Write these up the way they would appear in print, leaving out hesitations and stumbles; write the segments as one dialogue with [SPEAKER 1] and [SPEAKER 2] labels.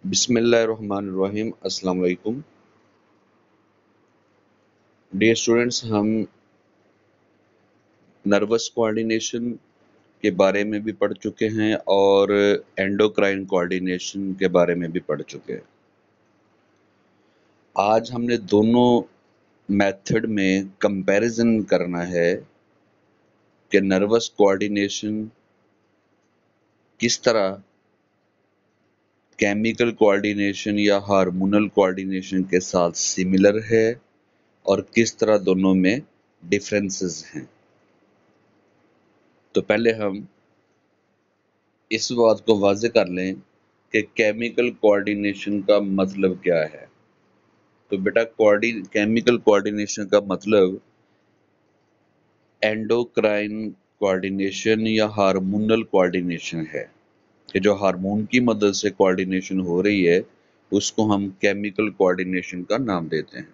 [SPEAKER 1] बिस्मिल्लाहिर्रहमानिर्रहीम। अस्सलाम वालेकुम। डियर स्टूडेंट्स, हम नर्वस कोऑर्डिनेशन के बारे में भी पढ़ चुके हैं और एंडोक्राइन कोऑर्डिनेशन के बारे में भी पढ़ चुके हैं। आज हमने दोनों मेथड में कंपैरिजन करना है कि नर्वस कोऑर्डिनेशन किस तरह केमिकल कोऑर्डिनेशन या हार्मोनल कोऑर्डिनेशन के साथ सिमिलर है और किस तरह दोनों में डिफरेंसेस हैं। तो पहले हम इस बात को वाज़ेह कर लें कि केमिकल कोऑर्डिनेशन का मतलब क्या है। तो बेटा, केमिकल कोऑर्डिनेशन का मतलब एंडोक्राइन कोऑर्डिनेशन या हार्मोनल कोऑर्डिनेशन है कि जो हार्मोन की मदद से कोऑर्डिनेशन हो रही है उसको हम केमिकल कोऑर्डिनेशन का नाम देते हैं।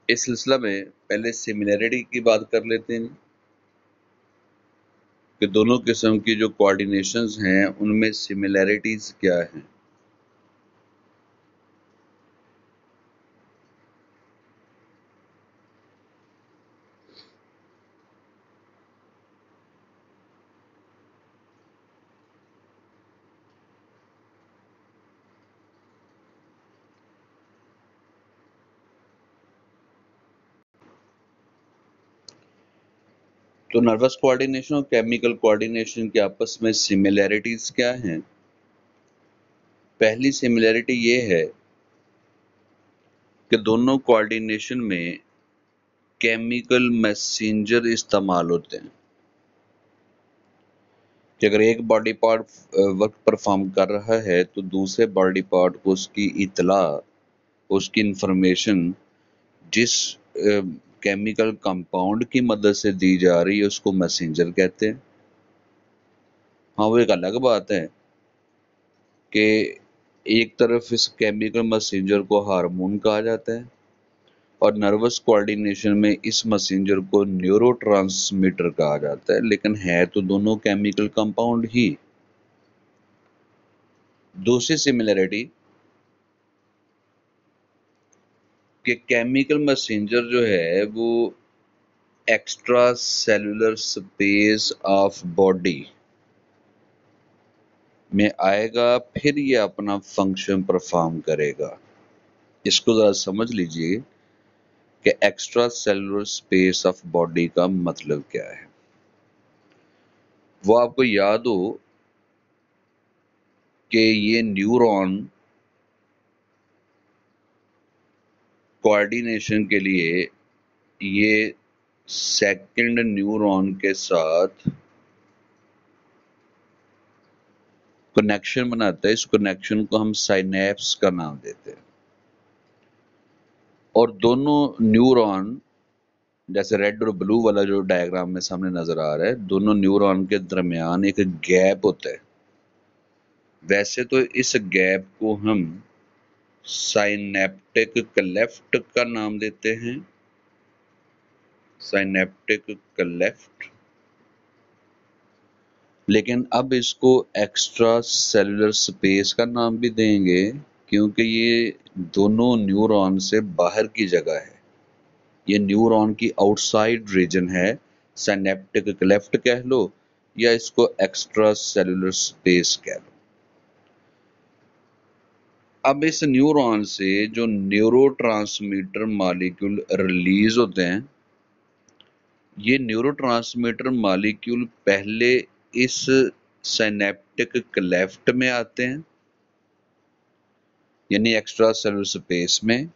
[SPEAKER 1] इस सिलसिला में पहले सिमिलैरिटी की बात कर लेते हैं कि दोनों किस्म की जो कोऑर्डिनेशंस हैं उनमें सिमिलैरिटीज क्या हैं। तो नर्वस कोऑर्डिनेशन और केमिकल कोऑर्डिनेशन के आपस में सिमिलैरिटीज क्या हैं? पहली सिमिलैरिटी ये है कि दोनों कोऑर्डिनेशन में केमिकल मैसेंजर इस्तेमाल होते हैं कि अगर एक बॉडी पार्ट वर्क परफॉर्म कर रहा है तो दूसरे बॉडी पार्ट को उसकी इत्तला, उसकी इंफॉर्मेशन जिस केमिकल कंपाउंड की मदद से दी जा रही है उसको मैसेंजर कहते हैं। हाँ, वो एक अलग बात है कि एक तरफ इस केमिकल मैसेंजर को हार्मोन कहा जाता है और नर्वस कोऑर्डिनेशन में इस मैसेंजर को न्यूरोट्रांसमीटर कहा जाता है, लेकिन है तो दोनों केमिकल कंपाउंड ही। दूसरी सिमिलरिटी कि केमिकल मैसेंजर जो है वो extra cellular space of body में आएगा, फिर ये अपना फंक्शन परफॉर्म करेगा। इसको जरा समझ लीजिए कि extra cellular space of body का मतलब क्या है। वो आपको याद हो कि ये न्यूरॉन कोऑर्डिनेशन के लिए ये सेकंड न्यूरॉन के साथ कनेक्शन बनाता है। इस कनेक्शन को हम साइनेप्स का नाम देते हैं और दोनों न्यूरॉन, जैसे रेड और ब्लू वाला जो डायग्राम में सामने नजर आ रहा है, दोनों न्यूरॉन के दरमियान एक गैप होता है। वैसे तो इस गैप को हम साइनेप्टिक क्लेफ्ट का नाम देते हैं, साइनेप्टिक क्लेफ्ट, लेकिन अब इसको एक्स्ट्रा सेलुलर स्पेस का नाम भी देंगे क्योंकि ये दोनों न्यूरॉन से बाहर की जगह है। ये न्यूरॉन की आउटसाइड रीजन है। साइनेप्टिक क्लेफ्ट कह लो या इसको एक्स्ट्रा सेलुलर स्पेस कह लो। अब इस न्यूरॉन से जो न्यूरोट्रांसमीटर मॉलिक्यूल रिलीज होते हैं, ये न्यूरोट्रांसमीटर मॉलिक्यूल पहले इस साइनेप्टिक क्लेफ्ट में आते हैं, यानी एक्स्ट्रा सेलुलर स्पेस में।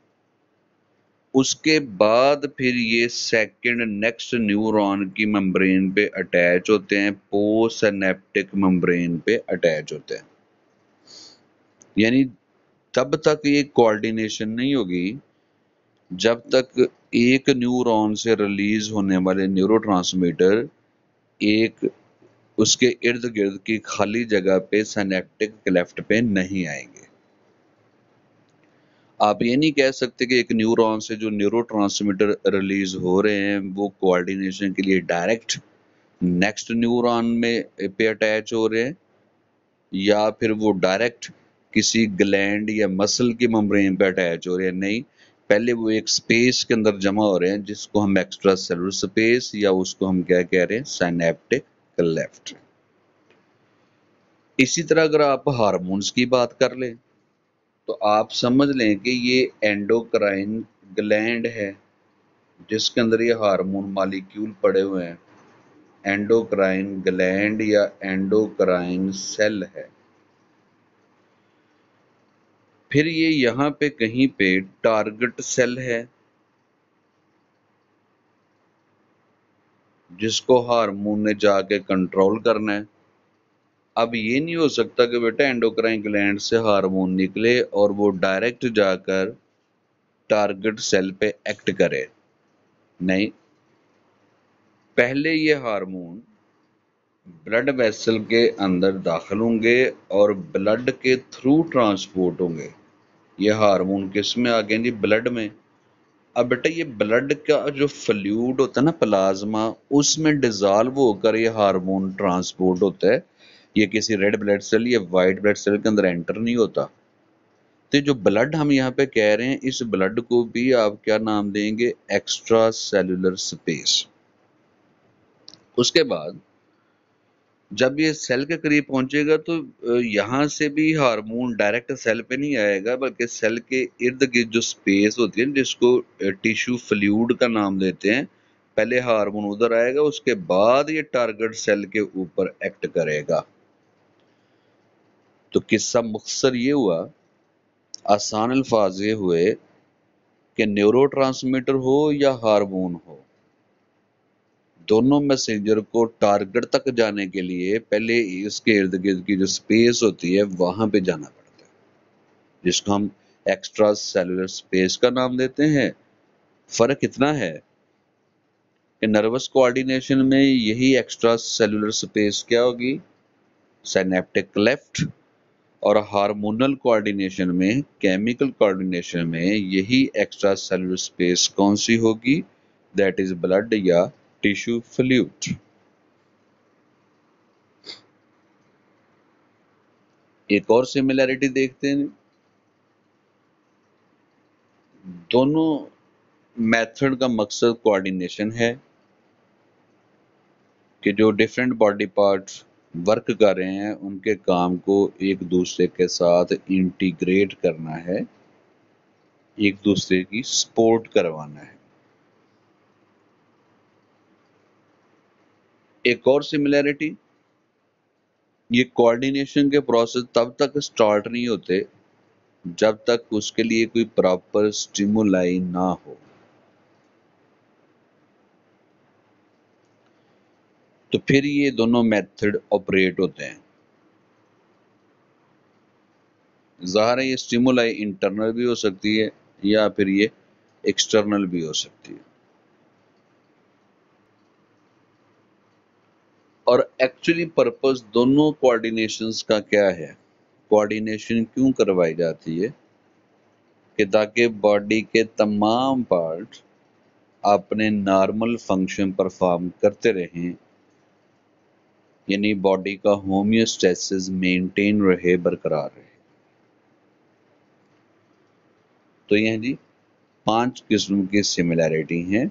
[SPEAKER 1] उसके बाद फिर ये सेकंड नेक्स्ट न्यूरॉन की मेम्ब्रेन पे अटैच होते हैं, पोस्ट सिनेप्टिक मेम्ब्रेन पे अटैच होते हैं। यानी तब तक ये कोऑर्डिनेशन नहीं होगी जब तक एक न्यूरॉन से रिलीज होने वाले न्यूरोट्रांसमीटर एक उसके इर्द गिर्द की खाली जगह पे सिनेप्टिक क्लेफ्ट पे नहीं आएंगे। आप ये नहीं कह सकते कि एक न्यूरॉन से जो न्यूरोट्रांसमीटर रिलीज हो रहे हैं वो कोऑर्डिनेशन के लिए डायरेक्ट नेक्स्ट न्यूरॉन में पे अटैच हो रहे हैं, या फिर वो डायरेक्ट किसी ग्लैंड या मसल की मेम्ब्रेन पे अटैच हो रहे हैं। नहीं, पहले वो एक स्पेस के अंदर जमा हो रहे हैं जिसको हम एक्स्ट्रा सेलुलर स्पेस, या उसको हम क्या कह रहे हैं, सिनेप्टिक क्लेफ्ट। इसी तरह अगर आप हार्मोन्स की बात कर लें तो आप समझ लें कि ये एंडोक्राइन ग्लैंड है जिसके अंदर ये हार्मोन मॉलिक्यूल पड़े हुए हैं। एंडोक्राइन ग्लैंड या एंडोक्राइन सेल है। फिर ये यहाँ पे कहीं पे टारगेट सेल है जिसको हार्मोन ने जाके कंट्रोल करना है। अब ये नहीं हो सकता कि बेटा एंडोक्राइन ग्लैंड से हार्मोन निकले और वो डायरेक्ट जाकर टारगेट सेल पे एक्ट करे। नहीं, पहले ये हार्मोन ब्लड वेसल के अंदर दाखिल होंगे और ब्लड के थ्रू ट्रांसपोर्ट होंगे। ये हार्मोन किस में आ गए जी, ब्लड में। अब बेटा ये ब्लड का जो फ्लूइड होता है ना, प्लाज्मा, उसमें डिजॉल्व होकर ये हार्मोन ट्रांसपोर्ट होता है। ये किसी रेड ब्लड सेल या वाइट ब्लड सेल के अंदर एंटर नहीं होता। तो जो ब्लड हम यहाँ पे कह रहे हैं, इस ब्लड को भी आप क्या नाम देंगे, एक्स्ट्रा सेलुलर स्पेस। उसके बाद जब ये सेल के करीब पहुंचेगा तो यहाँ से भी हार्मोन डायरेक्ट सेल पे नहीं आएगा, बल्कि सेल के इर्द गिर्द जो स्पेस होती है जिसको टिश्यू फ्लूइड का नाम देते हैं, पहले हार्मोन उधर आएगा, उसके बाद ये टारगेट सेल के ऊपर एक्ट करेगा। तो किस्सा मुख्तसर ये हुआ, आसान अल्फाज ये हुए कि न्यूरोट्रांसमीटर हो या हार्मोन हो, दोनों मैसेंजर को टारगेट तक जाने के लिए पहले इसके इर्द गिर्द की जो स्पेस होती है वहां पे जाना पड़ता है, जिसको हम एक्स्ट्रा सेलुलर स्पेस का नाम देते हैं। फर्क इतना है कि नर्वस कोऑर्डिनेशन में यही एक्स्ट्रा सेलुलर स्पेस क्या होगी, सिनेप्टिक क्लेफ्ट, और हार्मोनल कोऑर्डिनेशन में, केमिकल कोऑर्डिनेशन में यही एक्स्ट्रा सेलुलर स्पेस कौन सी होगी, दैट इज ब्लड या टिश्यू फ्लूइड। एक और सिमिलैरिटी देखते हैं। दोनों मेथड का मकसद कोऑर्डिनेशन है कि जो डिफरेंट बॉडी पार्ट्स वर्क कर रहे हैं उनके काम को एक दूसरे के साथ इंटीग्रेट करना है, एक दूसरे की सपोर्ट करवाना है। एक और सिमिलैरिटी, ये कोऑर्डिनेशन के प्रोसेस तब तक स्टार्ट नहीं होते जब तक उसके लिए कोई प्रॉपर स्टिमुलाई ना हो। तो फिर ये दोनों मेथड ऑपरेट होते हैं। ज़ाहिर है ये स्टिमुलाई इंटरनल भी हो सकती है या फिर ये एक्सटर्नल भी हो सकती है। और एक्चुअली पर्पस दोनों कोऑर्डिनेशंस का क्या है, कोऑर्डिनेशन क्यों करवाई जाती है, कि ताकि बॉडी के तमाम पार्ट अपने नॉर्मल फंक्शन परफॉर्म करते रहें, यानी बॉडी का होमियोस्टेसिस मेंटेन रहे, बरकरार रहे। तो यह जी 5 किस्म की सिमिलैरिटी हैं,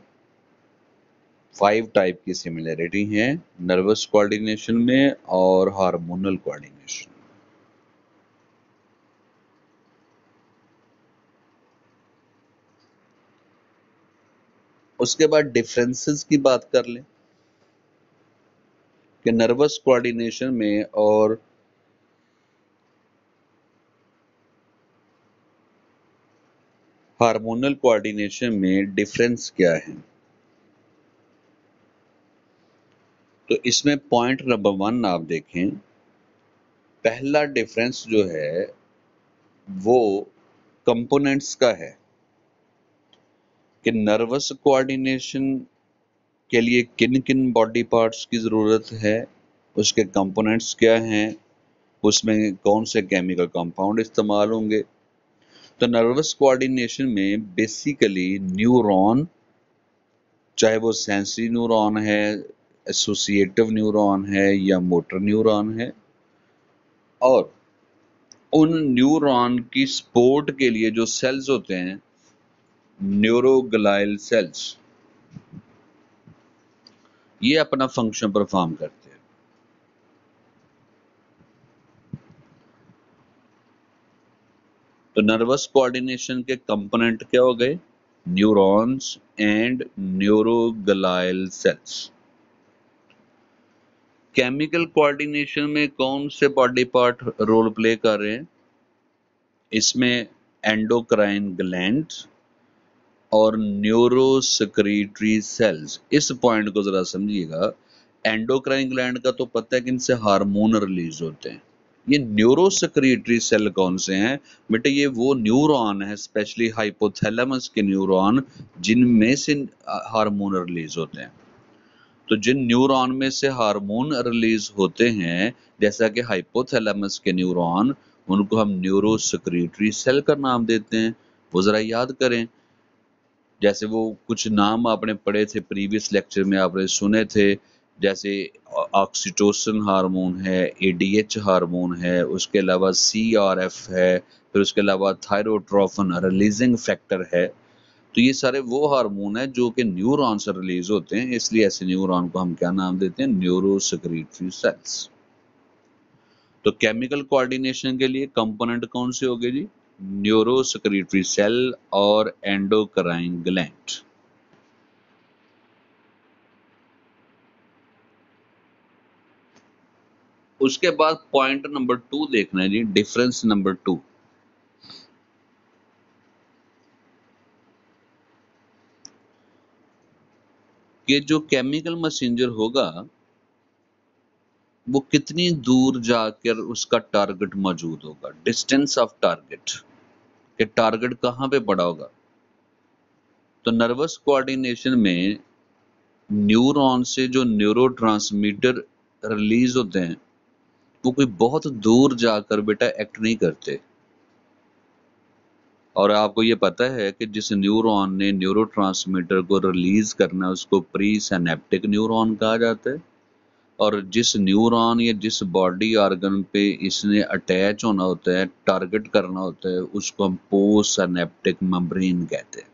[SPEAKER 1] 5 टाइप की सिमिलैरिटी हैं नर्वस कोऑर्डिनेशन में और हार्मोनल कोऑर्डिनेशन। उसके बाद डिफरेंसेस की बात कर लें कि नर्वस कोऑर्डिनेशन में और हार्मोनल कोऑर्डिनेशन में डिफरेंस क्या है। तो इसमें पॉइंट नंबर 1 आप देखें, पहला डिफरेंस जो है वो कंपोनेंट्स का है कि नर्वस कोऑर्डिनेशन के लिए किन किन बॉडी पार्ट्स की ज़रूरत है, उसके कंपोनेंट्स क्या हैं, उसमें कौन से केमिकल कंपाउंड इस्तेमाल होंगे। तो नर्वस कोऑर्डिनेशन में बेसिकली न्यूरॉन, चाहे वो सेंसरी न्यूरॉन है, एसोसिएटिव न्यूरॉन है या मोटर न्यूरॉन है, और उन न्यूरॉन की सपोर्ट के लिए जो सेल्स होते हैं न्यूरोग्लाइल सेल्स, ये अपना फंक्शन परफॉर्म करते हैं। तो नर्वस कोऑर्डिनेशन के कंपोनेंट क्या हो गए? Neurons and neuroglial cells. Chemical coordination में कौन से बॉडी पार्ट रोल प्ले कर रहे हैं? इसमें एंडोक्राइन ग्लैंड्स और न्यूरोसेक्रेटरी सेल्स। इस पॉइंट को जरा समझिएगा। एंडोक्राइन ग्लैंड का तो पता है कि इनसे हार्मोन रिलीज होते हैं। ये न्यूरोसेक्रेटरी सेल कौन से हैं? बेटे ये वो न्यूरॉन है, स्पेशली हाइपोथैलेमस के न्यूरॉन, जिनमें से हार्मोन रिलीज होते हैं। तो जिन न्यूरॉन में से हार्मोन रिलीज होते हैं, जैसा कि हाइपोथैलेमस के न्यूरॉन, उनको हम न्यूरोसेक्रेटरी सेल का नाम देते हैं। वो जरा याद करें, जैसे वो कुछ नाम आपने पढ़े थे प्रीवियस लेक्चर में, आपने सुने थे, जैसे ऑक्सीटोसिन हार्मोन है, एडीएच हार्मोन है, उसके अलावा सीआरएफ है, फिर उसके अलावा थायरोट्रोफिन रिलीजिंग फैक्टर है। तो ये सारे वो हार्मोन है जो कि न्यूरॉन से रिलीज होते हैं, इसलिए ऐसे न्यूरॉन को हम क्या नाम देते हैं? Neurosecretory cells. तो केमिकल कोऑर्डिनेशन के लिए कंपोनेंट कौन से हो गए जी? न्यूरोसेक्रेटरी सेल और एंडोक्राइन ग्लैंड। उसके बाद पॉइंट नंबर 2 देखना है जी, डिफरेंस नंबर 2। कि जो केमिकल मैसेंजर होगा वो कितनी दूर जाकर उसका टारगेट मौजूद होगा, डिस्टेंस ऑफ टारगेट, कि टारगेट कहाँ पे पड़ा होगा। तो नर्वस कोऑर्डिनेशन में न्यूरॉन से जो न्यूरोट्रांसमीटर रिलीज होते हैं वो कोई बहुत दूर जाकर बेटा एक्ट नहीं करते। और आपको ये पता है कि जिस न्यूरॉन ने न्यूरोट्रांसमीटर को रिलीज करना है उसको प्री सिनेप्टिक न्यूरॉन कहा जाता है, और जिस न्यूरॉन या जिस बॉडी ऑर्गन पे इसने अटैच होना होता है, टारगेट करना होता है, उसको हम पोस्ट सिनेप्टिक मेम्ब्रेन कहते हैं।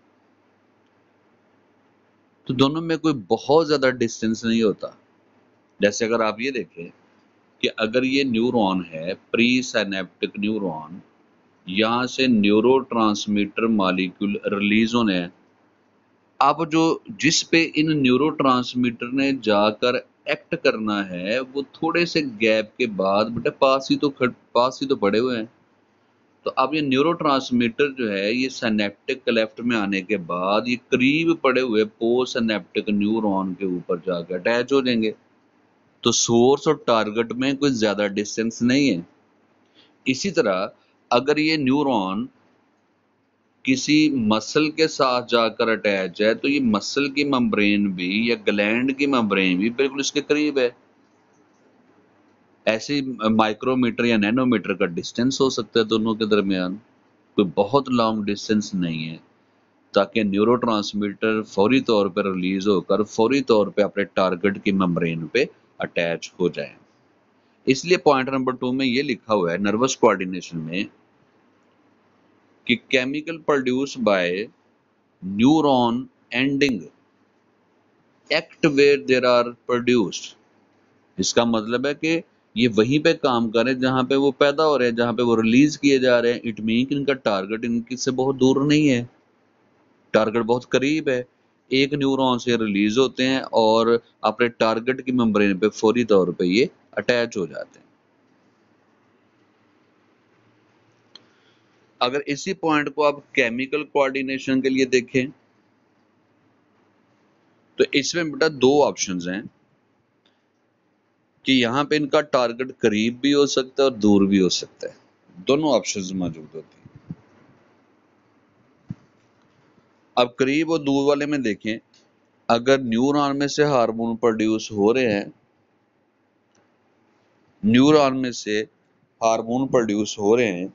[SPEAKER 1] तो दोनों में कोई बहुत ज्यादा डिस्टेंस नहीं होता। जैसे अगर आप ये देखें कि अगर ये न्यूरॉन है प्री सिनेप्टिक न्यूरॉन, यहाँ से न्यूरोट्रांसमीटर मॉलिक्यूल रिलीज होने हैं। अब जो जिस पे इन न्यूरोट्रांसमीटर ने जाकर एक्ट करना है वो थोड़े से गैप के बाद बेटा पास ही तो पड़े हुए हैं। तो अब ये न्यूरोट्रांसमीटर जो है ये सिनेप्टिक क्लेफ्ट में आने के बाद ये करीब पड़े हुए पोस्ट सिनेप्टिक न्यूरॉन के ऊपर जाकर अटैच हो जाएंगे। तो सोर्स और टारगेट में कोई ज्यादा डिस्टेंस नहीं है। इसी तरह अगर ये न्यूरॉन किसी मसल के साथ जाकर अटैच है तो ये मसल की मेम्ब्रेन भी या ग्लैंड की मेम्ब्रेन भी बिल्कुल इसके करीब है। ऐसे माइक्रोमीटर या नैनोमीटर का डिस्टेंस हो सकता है दोनों के दरमियान, कोई बहुत लॉन्ग डिस्टेंस नहीं है, ताकि न्यूरोट्रांसमीटर फौरी तौर पर रिलीज होकर फौरी तौर पे अपने टारगेट की मेम्ब्रेन पे अटैच हो जाए। इसलिए पॉइंट नंबर 2 में ये लिखा हुआ है नर्वस कोऑर्डिनेशन में कि chemical produce by neuron ending act where there are produced. इसका मतलब है कि ये वहीं पे काम कर रहे हैं जहां पे वो पैदा हो रहे हैं, जहां पे वो रिलीज किए जा रहे हैं। इट मीन इनका टारगेट इनकी से बहुत दूर नहीं है, टारगेट बहुत करीब है। एक न्यूरॉन से रिलीज होते हैं और अपने टारगेट की मेम्ब्रेन पे फौरी तौर पे ये अटैच हो जाते हैं। अगर इसी पॉइंट को आप केमिकल कोऑर्डिनेशन के लिए देखें तो इसमें बेटा दो ऑप्शंस हैं कि यहाँ पे इनका टारगेट करीब भी हो सकता है और दूर भी हो सकता है, दोनों ऑप्शंस मौजूद होती हैं। अब करीब और दूर वाले में देखें, अगर न्यूरॉन में से हार्मोन प्रोड्यूस हो रहे हैं, न्यूरॉन में से हार्मोन प्रोड्यूस हो रहे हैं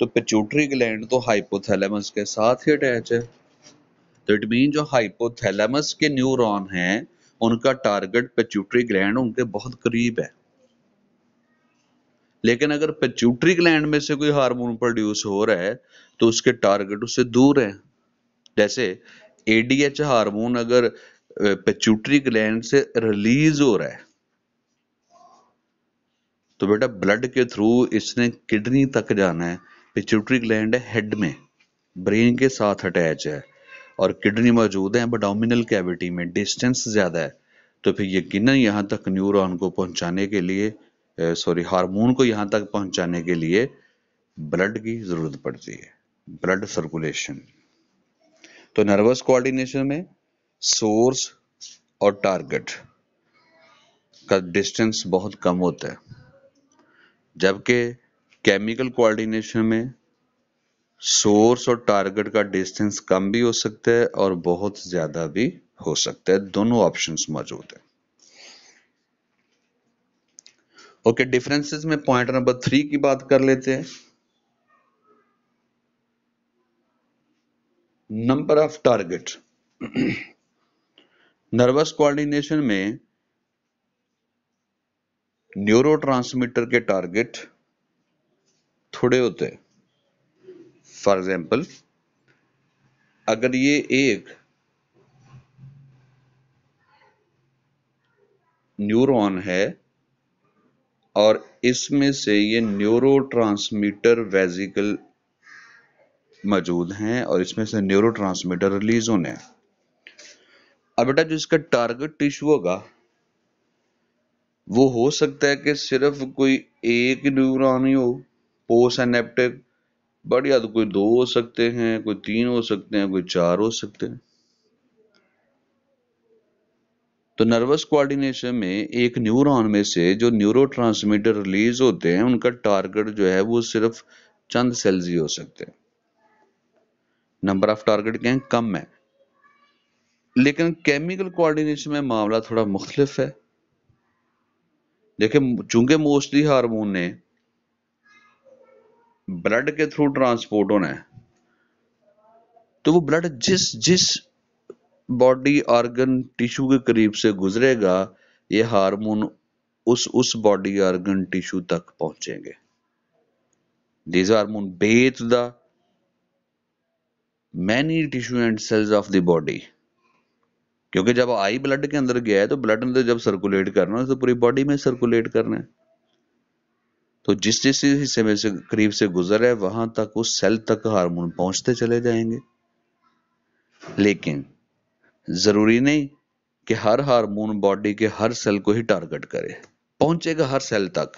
[SPEAKER 1] तो पिट्यूटरी ग्लैंड तो हाइपोथैलेमस के साथ ही अटैच है। तो इट मीन जो हाइपोथैलेमस के न्यूरॉन हैं उनका टारगेट पिट्यूटरी ग्लैंड उनके बहुत करीब है। लेकिन अगर पिट्यूटरी ग्लैंड में से कोई हार्मोन प्रोड्यूस हो रहा है तो उसके टारगेट उससे दूर है। जैसे एडीएच हार्मोन अगर पिट्यूटरी ग्लैंड से रिलीज हो रहा है तो बेटा ब्लड के थ्रू इसने किडनी तक जाना है। पिट्यूटरी ग्लैंड है हेड में, ब्रेन के साथ अटैच है, और किडनी मौजूद है एब्डोमिनल कैविटी में, डिस्टेंस ज्यादा है। तो फिर यकीनन यहाँ तक न्यूरॉन को पहुंचाने के लिए, हार्मोन को यहाँ तक पहुंचाने के लिए ब्लड की जरूरत पड़ती है, ब्लड सर्कुलेशन। तो नर्वस कोऑर्डिनेशन में सोर्स और टारगेट का डिस्टेंस बहुत कम होता है, जबकि केमिकल कोऑर्डिनेशन में सोर्स और टारगेट का डिस्टेंस कम भी हो सकता है और बहुत ज्यादा भी हो सकता है। दोनों ऑप्शंस मौजूद है। ओके, डिफरेंसेस में पॉइंट नंबर 3 की बात कर लेते हैं। Number of target. Nervous coordination में न्यूरोट्रांसमीटर के टारगेट थोड़े होते हैं। फॉर एग्जाम्पल, अगर ये एक न्यूरॉन है और इसमें से ये न्यूरोट्रांसमीटर वेजिकल मौजूद हैं और इसमें से न्यूरोट्रांसमीटर रिलीज होने हैं। अब बेटा जो इसका टारगेट टिश्यू होगा वो हो सकता है कि सिर्फ कोई एक न्यूरॉन ही हो, पोस्ट सिनेप्टिक, बट या तो कोई 2 हो सकते हैं, कोई 3 हो सकते हैं, कोई 4 हो सकते हैं। तो नर्वस कोऑर्डिनेशन में एक न्यूरॉन में से जो न्यूरोट्रांसमीटर रिलीज होते हैं उनका टारगेट जो है वो सिर्फ चंद सेल्स ही हो सकते हैं। नंबर ऑफ टारगेट क्या है, कम है। लेकिन केमिकल कोऑर्डिनेशन में मामला थोड़ा मुख्तलिफ है। देखिए, चूंकि मोस्टली हार्मोन ने ब्लड के थ्रू ट्रांसपोर्ट होना है, तो वो ब्लड जिस जिस बॉडी ऑर्गन टिश्यू के करीब से गुजरेगा ये हार्मोन उस बॉडी ऑर्गन टिश्यू तक पहुंचेंगे। These hormone bathe the many tissue and cells of the body। क्योंकि जब आई ब्लड के अंदर गया है तो ब्लड ने जब सर्कुलेट करना है तो पूरी बॉडी में सर्कुलेट करना है। तो जिस जिस हिस्से में से करीब से गुजर है वहां तक उस सेल तक हार्मोन पहुंचते चले जाएंगे। लेकिन जरूरी नहीं कि हर हार्मोन बॉडी के हर सेल को ही टारगेट करे, पहुंचेगा हर सेल तक।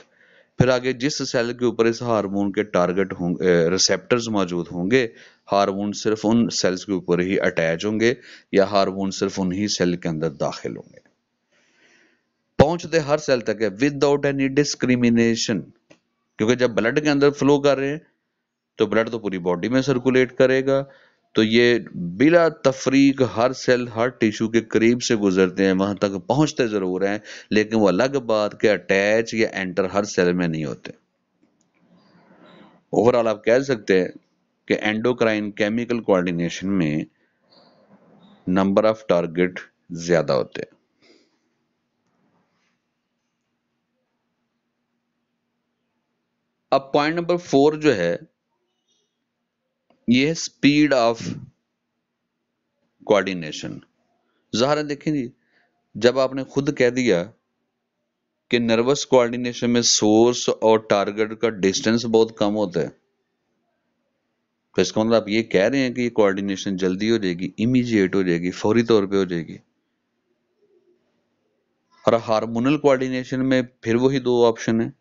[SPEAKER 1] फिर आगे जिस सेल के ऊपर इस हार्मोन के टारगेट होंगे, रिसेप्टर्स मौजूद होंगे, हार्मोन सिर्फ उन सेल्स के ऊपर ही अटैच होंगे या हार्मोन सिर्फ उन्हीं सेल के अंदर दाखिल होंगे। पहुंचते हर सेल तक है विदाउट एनी डिस्क्रिमिनेशन। क्योंकि जब ब्लड के अंदर फ्लो कर रहे हैं तो ब्लड तो पूरी बॉडी में सर्कुलेट करेगा, तो ये बिला तफरीक हर सेल हर टिश्यू के करीब से गुजरते हैं, वहां तक पहुंचते जरूर हैं, लेकिन वो अलग बात के अटैच या एंटर हर सेल में नहीं होते। ओवरऑल आप कह सकते हैं कि एंडोक्राइन केमिकल कोऑर्डिनेशन में नंबर ऑफ टारगेट ज्यादा होते हैं। अब पॉइंट नंबर 4 जो है ये है स्पीड ऑफ कोऑर्डिनेशन। ज़ाहिर है, देखें जी, जब आपने खुद कह दिया कि नर्वस कोऑर्डिनेशन में सोर्स और टारगेट का डिस्टेंस बहुत कम होता है, तो इसका मतलब आप ये कह रहे हैं कि ये कोऑर्डिनेशन जल्दी हो जाएगी, इमीडिएट हो जाएगी, फौरी तौर पे हो जाएगी। और हार्मोनल कोऑर्डिनेशन में फिर वही 2 ऑप्शन है।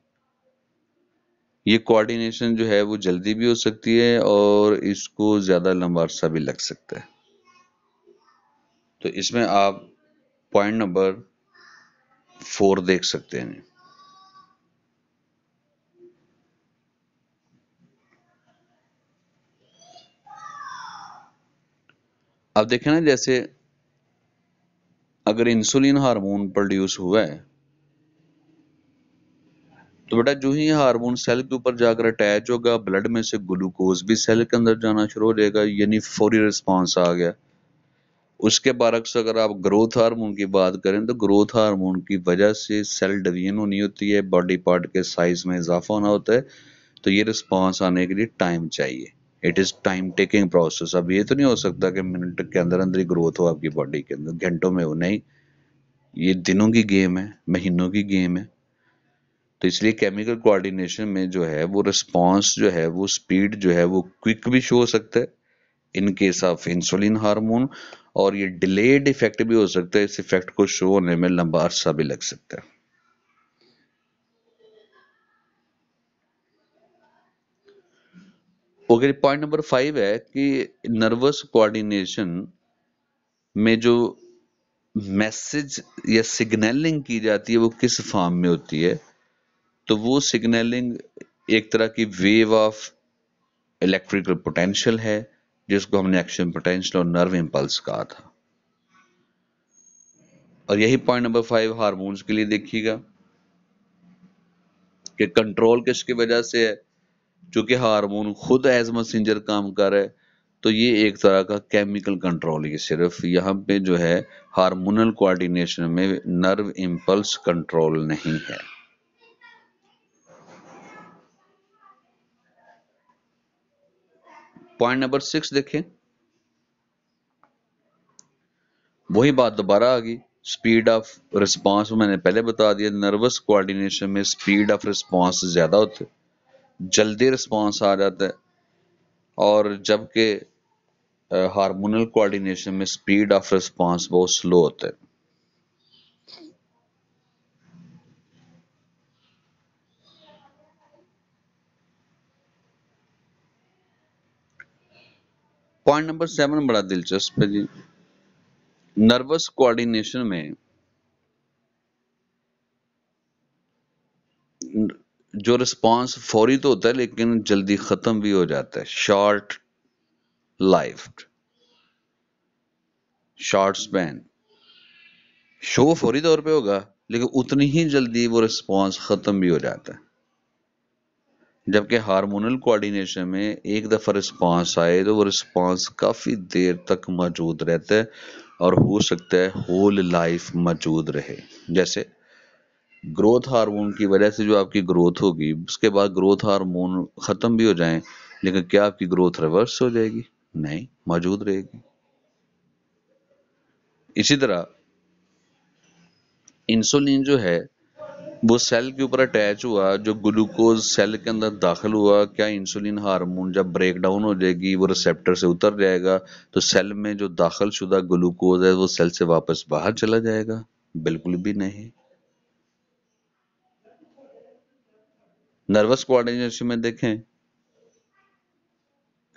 [SPEAKER 1] ये कोऑर्डिनेशन जो है वो जल्दी भी हो सकती है और इसको ज्यादा लंबा अरसा भी लग सकता है। तो इसमें आप पॉइंट नंबर 4 देख सकते हैं। अब देखें ना, जैसे अगर इंसुलिन हार्मोन प्रोड्यूस हुआ है तो बेटा जो ही हार्मोन सेल के ऊपर जाकर अटैच होगा ब्लड में से ग्लूकोज भी सेल के अंदर जाना शुरू हो जाएगा, यानी फौरी रिस्पांस आ गया। उसके बरक्स अगर आप ग्रोथ हार्मोन की बात करें तो ग्रोथ हार्मोन की वजह से सेल डिवीजन होनी होती है, बॉडी पार्ट के साइज में इजाफा होना होता है, तो ये रिस्पॉन्स आने के लिए टाइम चाहिए। It is time taking process. अब ये तो नहीं हो सकता कि मिनट के अंदर अंदर ही ग्रोथ हो आपकी बॉडी के अंदर, घंटों में हो, नहीं, ये दिनों की गेम है, महीनों की गेम है। तो इसलिए केमिकल कोऑर्डिनेशन में जो है वो रिस्पॉन्स जो है वो स्पीड जो है वो क्विक भी शो हो सकता है in case of insulin hormone, और ये डिलेड इफेक्ट भी हो सकता है, इस इफेक्ट को शो होने में लंबा अरसा भी लग सकता है। ओके, पॉइंट नंबर 5 है कि नर्वस कोऑर्डिनेशन में जो मैसेज या सिग्नलिंग की जाती है वो किस फॉर्म में होती है, तो वो सिग्नलिंग एक तरह की वेव ऑफ इलेक्ट्रिकल पोटेंशियल है, जिसको हमने एक्शन पोटेंशियल और नर्व इंपल्स कहा था। और यही पॉइंट नंबर 5 हार्मोन्स के लिए देखिएगा कि कंट्रोल किसकी वजह से है, चूंकि हार्मोन खुद एज मैसेंजर काम कर रहा है, तो ये एक तरह का केमिकल कंट्रोल है। सिर्फ यहाँ पे जो है हार्मोनल कोऑर्डिनेशन में नर्व इंपल्स कंट्रोल नहीं है। पॉइंट नंबर 6 देखें, वही बात दोबारा आ गई, स्पीड ऑफ रिस्पांस मैंने पहले बता दिया, नर्वस कोऑर्डिनेशन में स्पीड ऑफ रिस्पांस ज्यादा होता है, जल्दी रिस्पांस आ जाता है, और जबकि हार्मोनल कोऑर्डिनेशन में स्पीड ऑफ रिस्पांस बहुत स्लो होता है। पॉइंट नंबर 7 बड़ा दिलचस्प है जी। नर्वस कोऑर्डिनेशन में जो रिस्पांस फौरी तो होता है लेकिन जल्दी खत्म भी हो जाता है, short life, short span. Show फौरी तौर पे होगा लेकिन उतनी ही जल्दी वो रिस्पांस खत्म भी हो जाता है। जबकि हार्मोनल कोऑर्डिनेशन में एक दफा रिस्पांस आए तो वो रिस्पांस काफी देर तक मौजूद रहता है, और हो सकता है होल लाइफ मौजूद रहे। जैसे ग्रोथ हार्मोन की वजह से जो आपकी ग्रोथ होगी, उसके बाद ग्रोथ हार्मोन खत्म भी हो जाए, लेकिन क्या आपकी ग्रोथ रिवर्स हो जाएगी? नहीं, मौजूद रहेगी। इसी तरह इंसुलिन जो है वो सेल के ऊपर अटैच हुआ, जो ग्लूकोज सेल के अंदर दाखिल हुआ, क्या इंसुलिन हार्मोन जब ब्रेक डाउन हो जाएगी वो रिसेप्टर से उतर जाएगा तो सेल में जो दाखिल शुदा ग्लूकोज है वो सेल से वापस बाहर चला जाएगा? बिल्कुल भी नहीं। नर्वस कोऑर्डिनेशन में देखें,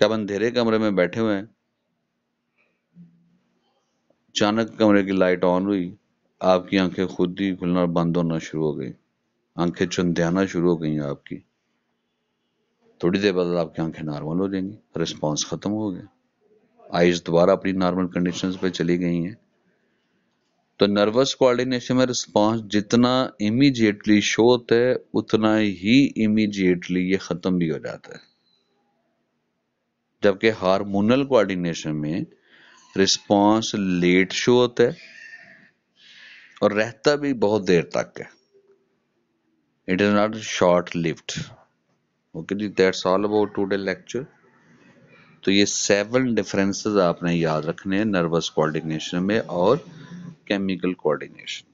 [SPEAKER 1] क्या हम अंधेरे कमरे में बैठे हुए हैं, अचानक कमरे की लाइट ऑन हुई, आपकी आंखें खुद ही खुलना और बंद होना शुरू हो गई, आंखें चुंधियाना शुरू हो गई आपकी, थोड़ी देर बाद आपकी आंखें नॉर्मल हो जाएंगी, रिस्पांस खत्म हो गया, आइज दोबारा अपनी नॉर्मल कंडीशंस पे चली गई हैं। तो नर्वस कोऑर्डिनेशन में रिस्पांस जितना इमीडिएटली शो होता है उतना ही इमीडिएटली ये खत्म भी हो जाता है, जबकि हार्मोनल कोऑर्डिनेशन में रिस्पांस लेट शो होता है और रहता भी बहुत देर तक है। It is not short lived. Okay जी, that's all about today lecture. तो ये 7 डिफरेंसेस आपने याद रखने हैं नर्वस कोऑर्डिनेशन में और केमिकल कोऑर्डिनेशन।